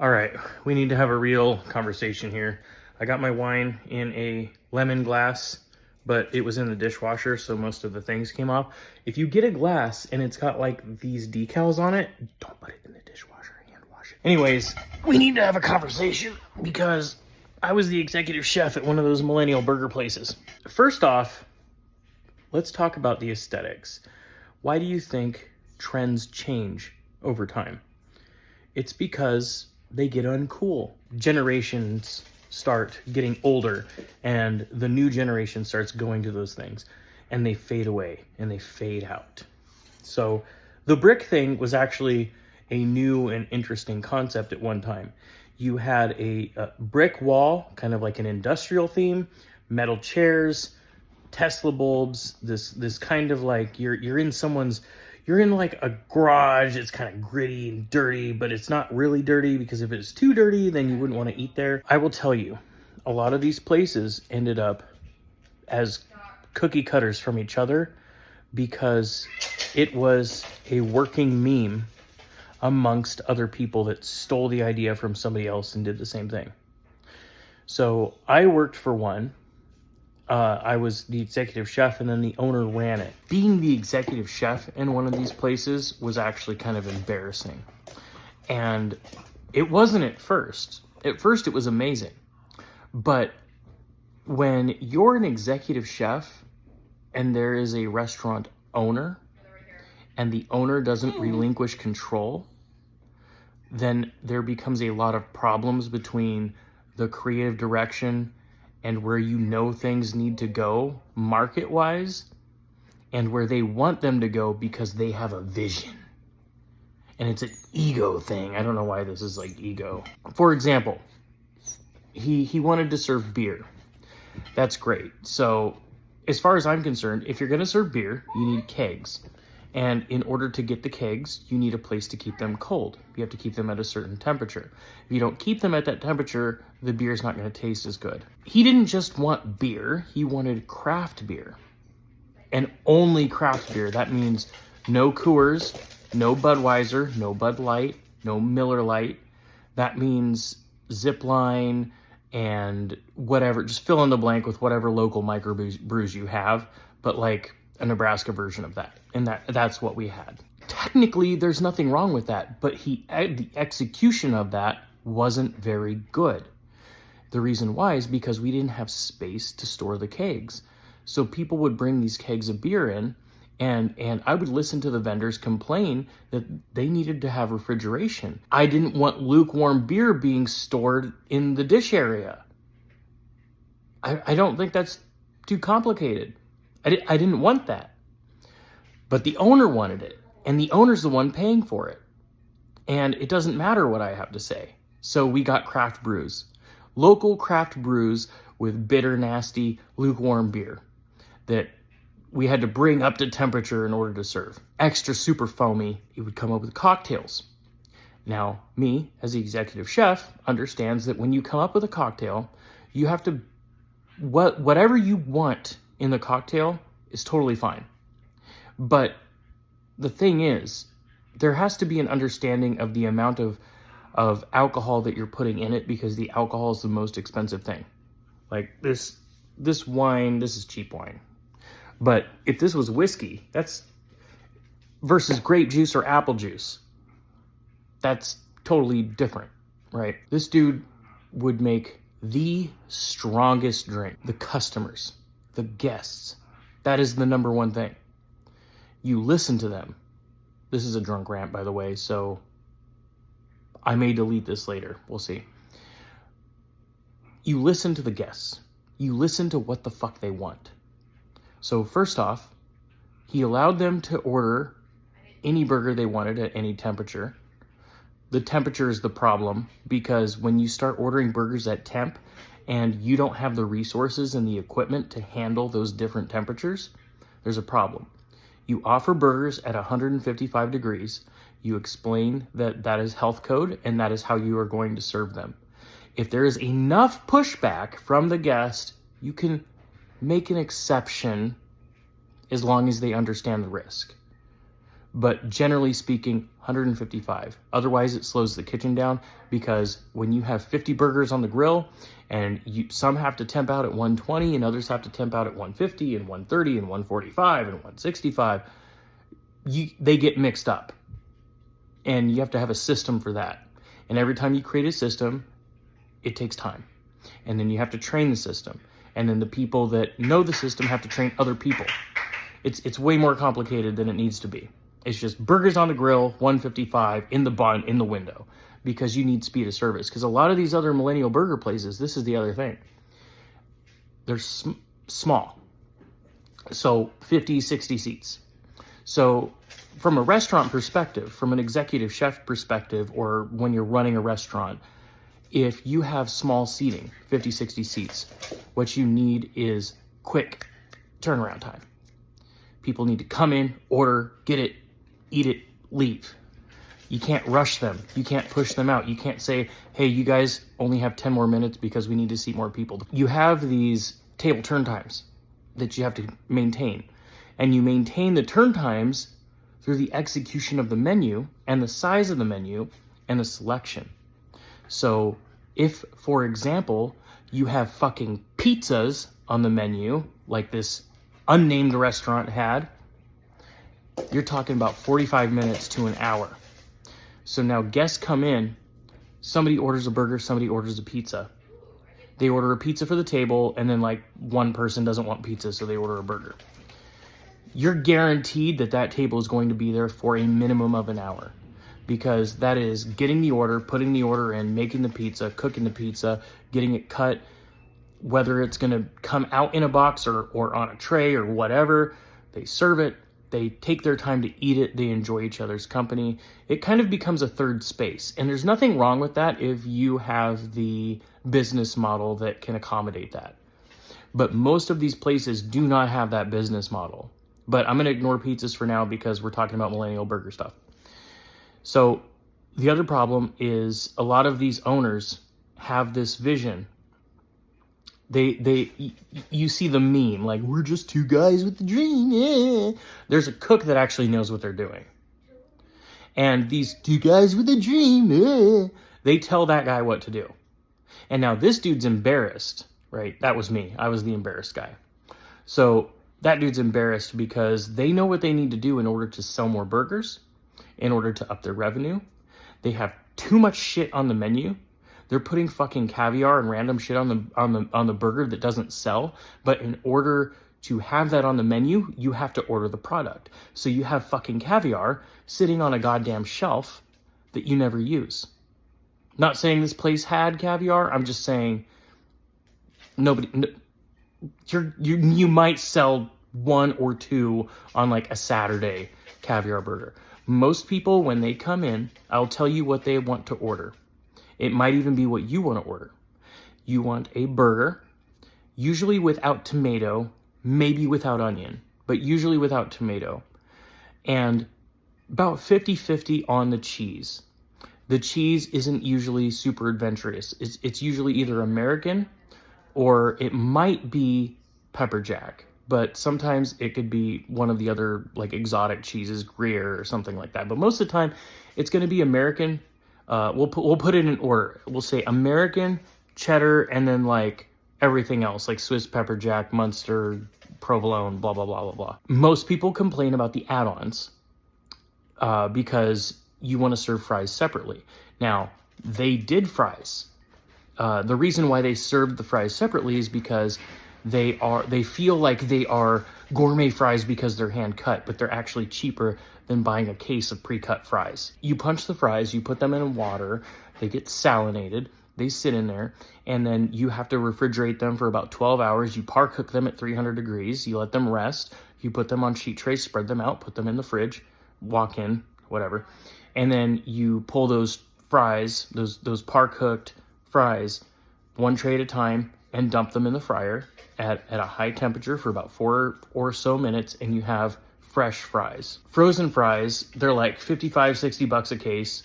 All right, we need to have a real conversation here. I got my wine in a lemon glass, but it was in the dishwasher, so most of the things came off. If you get a glass and it's got like these decals on it, don't put it in the dishwasher and hand wash it. Anyways, we need to have a conversation because I was the executive chef at one of those Millennial Burger Places. First off, let's talk about the aesthetics. Why do you think trends change over time? It's because they get uncool. Generations start getting older and the new generation starts going to those things and they fade away and they fade out. So the brick thing was actually a new and interesting concept at one time. You had a brick wall, kind of like an industrial theme, metal chairs, Tesla bulbs, this kind of like you're in like a garage. It's kind of gritty and dirty, but it's not really dirty because if it's too dirty, then you wouldn't want to eat there. I will tell you, a lot of these places ended up as cookie cutters from each other because it was a working meme amongst other people that stole the idea from somebody else and did the same thing. So I worked for one. I was the executive chef and then the owner ran it. Being the executive chef in one of these places was actually kind of embarrassing. And it wasn't at first. At first it was amazing. But when you're an executive chef and there is a restaurant owner and the owner doesn't relinquish control, then there becomes a lot of problems between the creative direction and where you know things need to go market-wise and where they want them to go because they have a vision. And it's an ego thing. I don't know why this is like ego. For example, he wanted to serve beer. That's great. So as far as I'm concerned, if you're gonna serve beer, you need kegs. And in order to get the kegs, you need a place to keep them cold. You have to keep them at a certain temperature. If you don't keep them at that temperature, the beer's not going to taste as good. He didn't just want beer, he wanted craft beer. And only craft beer. That means no Coors, no Budweiser, no Bud Light, no Miller Lite. That means Zipline and whatever. Just fill in the blank with whatever local microbrews you have. But like a Nebraska version of that. And that's what we had. Technically, there's nothing wrong with that, but the execution of that wasn't very good. The reason why is because we didn't have space to store the kegs. So people would bring these kegs of beer in, and I would listen to the vendors complain that they needed to have refrigeration. I didn't want lukewarm beer being stored in the dish area. I don't think that's too complicated. I didn't want that. But the owner wanted it, and the owner's the one paying for it. And it doesn't matter what I have to say. So we got craft brews. Local craft brews with bitter, nasty, lukewarm beer that we had to bring up to temperature in order to serve. Extra super foamy, it would come up with cocktails. Now, me, as the executive chef, understands that when you come up with a cocktail, you have to, whatever you want in the cocktail is totally fine. But the thing is, there has to be an understanding of the amount of alcohol that you're putting in it because the alcohol is the most expensive thing. Like this wine, this is cheap wine. But if this was whiskey, that's versus grape juice or apple juice, that's totally different, right? This dude would make the strongest drink. The customers, the guests, that is the number one thing. You listen to them. This is a drunk rant, by the way, so I may delete this later. We'll see. You listen to the guests. You listen to what the fuck they want. So first off, he allowed them to order any burger they wanted at any temperature. The temperature is the problem because when you start ordering burgers at temp and you don't have the resources and the equipment to handle those different temperatures, there's a problem. You offer burgers at 155 degrees. You explain that that is health code and that is how you are going to serve them. If there is enough pushback from the guest, you can make an exception as long as they understand the risk. but generally speaking, 155. Otherwise, it slows the kitchen down, because when you have 50 burgers on the grill and some have to temp out at 120 and others have to temp out at 150 and 130 and 145 and 165, they get mixed up. And you have to have a system for that. And every time you create a system, it takes time. And then you have to train the system. And then the people that know the system have to train other people. It's way more complicated than it needs to be. It's just burgers on the grill, 155 in the bun, in the window, because you need speed of service. Because a lot of these other millennial burger places, this is the other thing. They're small. So 50, 60 seats. So from a restaurant perspective, from an executive chef perspective, or when you're running a restaurant, if you have small seating, 50, 60 seats, what you need is quick turnaround time. People need to come in, order, get it, eat it, leave. You can't rush them. You can't push them out. You can't say, hey, you guys only have 10 more minutes because we need to seat more people. You have these table turn times that you have to maintain. And you maintain the turn times through the execution of the menu and the size of the menu and the selection. So if, for example, you have fucking pizzas on the menu, like this unnamed restaurant had, you're talking about 45 minutes to an hour. So now guests come in, somebody orders a burger, somebody orders a pizza. They order a pizza for the table, and then like one person doesn't want pizza, so they order a burger. You're guaranteed that that table is going to be there for a minimum of an hour, because that is getting the order, putting the order in, making the pizza, cooking the pizza, getting it cut, whether it's going to come out in a box or on a tray or whatever. They serve it. They take their time to eat it. They enjoy each other's company. It kind of becomes a third space. And there's nothing wrong with that if you have the business model that can accommodate that. But most of these places do not have that business model. But I'm going to ignore pizzas for now because we're talking about millennial burger stuff. So the other problem is a lot of these owners have this vision. You see the meme, like, we're just two guys with the dream, yeah. There's a cook that actually knows what they're doing. And these two guys with a dream, yeah, they tell that guy what to do. And now this dude's embarrassed, right? That was me. I was the embarrassed guy. So that dude's embarrassed because they know what they need to do in order to sell more burgers, in order to up their revenue. They have too much shit on the menu. They're putting fucking caviar and random shit on the burger that doesn't sell. But in order to have that on the menu, you have to order the product. So you have fucking caviar sitting on a goddamn shelf that you never use. Not saying this place had caviar. I'm just saying you might sell one or two on like a Saturday caviar burger. Most people, when they come in, I'll tell you what they want to order. It might even be what you want to order. You want a burger, usually without tomato, maybe without onion, but usually without tomato. And about 50-50 on the cheese. The cheese isn't usually super adventurous. It's usually either American or it might be pepper jack. But sometimes it could be one of the other like exotic cheeses, Gruyere or something like that. But most of the time, it's going to be American. We'll put it in order. We'll say American, cheddar, and then like everything else, like Swiss pepper jack, Munster, provolone, blah, blah, blah, blah, blah. Most people complain about the add-ons because you want to serve fries separately. Now, they did fries. The reason why they served the fries separately is because they feel like they are gourmet fries because they're hand cut, but they're actually cheaper than buying a case of pre-cut fries. You punch the fries, you put them in water, they get salinated, they sit in there, and then you have to refrigerate them for about 12 hours. You par cook them at 300 degrees, you let them rest, you put them on sheet trays, spread them out, put them in the fridge, walk in, whatever. And then you pull those fries, those par cooked fries, one tray at a time, and dump them in the fryer at a high temperature for about 4 or so minutes, and you have fresh fries. Frozen fries, they're like 55, 60 bucks a case.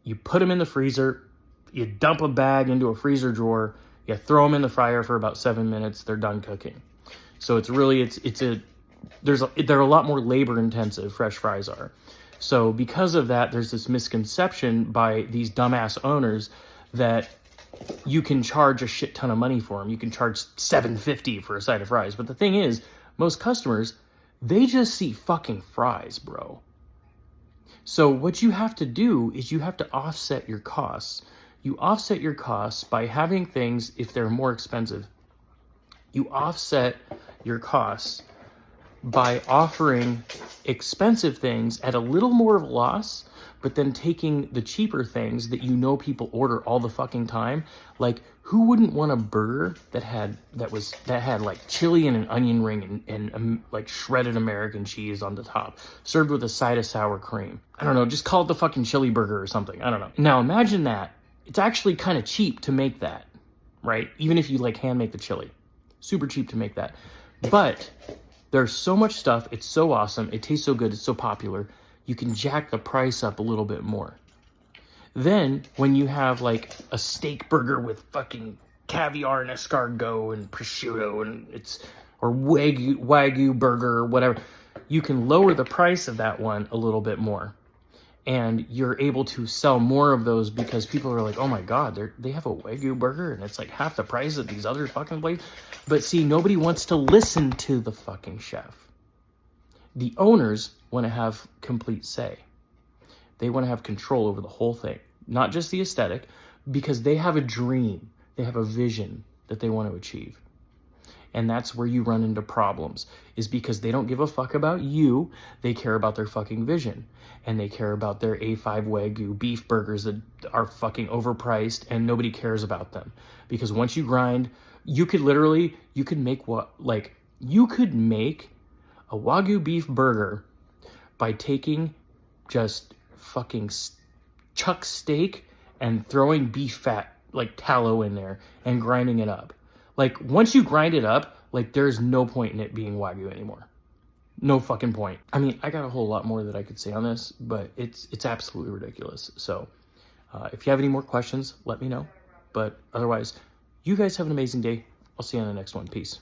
You put them in the freezer, you dump a bag into a freezer drawer, you throw them in the fryer for about 7 minutes, they're done cooking. So it's really, they're a lot more labor intensive, fresh fries are. So because of that, there's this misconception by these dumbass owners that you can charge a shit ton of money for them. You can charge $7.50 for a side of fries. But the thing is, most customers, they just see fucking fries, bro. So what you have to do is you have to offset your costs. You offset your costs by having things, if they're more expensive, you offset your costs by offering expensive things at a little more of a loss, but then taking the cheaper things that you know people order all the fucking time. Like, who wouldn't want a burger that had like chili and an onion ring and like shredded American cheese on the top, served with a side of sour cream? I don't know, just call it the fucking chili burger or something. I don't know. Now imagine that. It's actually kind of cheap to make that, right? Even if you like hand make the chili, super cheap to make that. But there's so much stuff. It's so awesome. It tastes so good. It's so popular. You can jack the price up a little bit more. Then when you have like a steak burger with fucking caviar and escargot and prosciutto and or wagyu burger or whatever, you can lower the price of that one a little bit more. And you're able to sell more of those because people are like, oh my God, they have a Wagyu burger and it's like half the price of these other fucking places. But see, nobody wants to listen to the fucking chef. The owners want to have complete say. They want to have control over the whole thing, not just the aesthetic, because they have a dream. They have a vision that they want to achieve. And that's where you run into problems, is because they don't give a fuck about you. They care about their fucking vision. And they care about their A5 Wagyu beef burgers that are fucking overpriced and nobody cares about them. Because once you grind, you could make a Wagyu beef burger by taking just fucking chuck steak and throwing beef fat, like tallow in there, and grinding it up. Like, once you grind it up, like, there's no point in it being Wagyu anymore. No fucking point. I mean, I got a whole lot more that I could say on this, but it's absolutely ridiculous. So, if you have any more questions, let me know. But otherwise, you guys have an amazing day. I'll see you on the next one. Peace.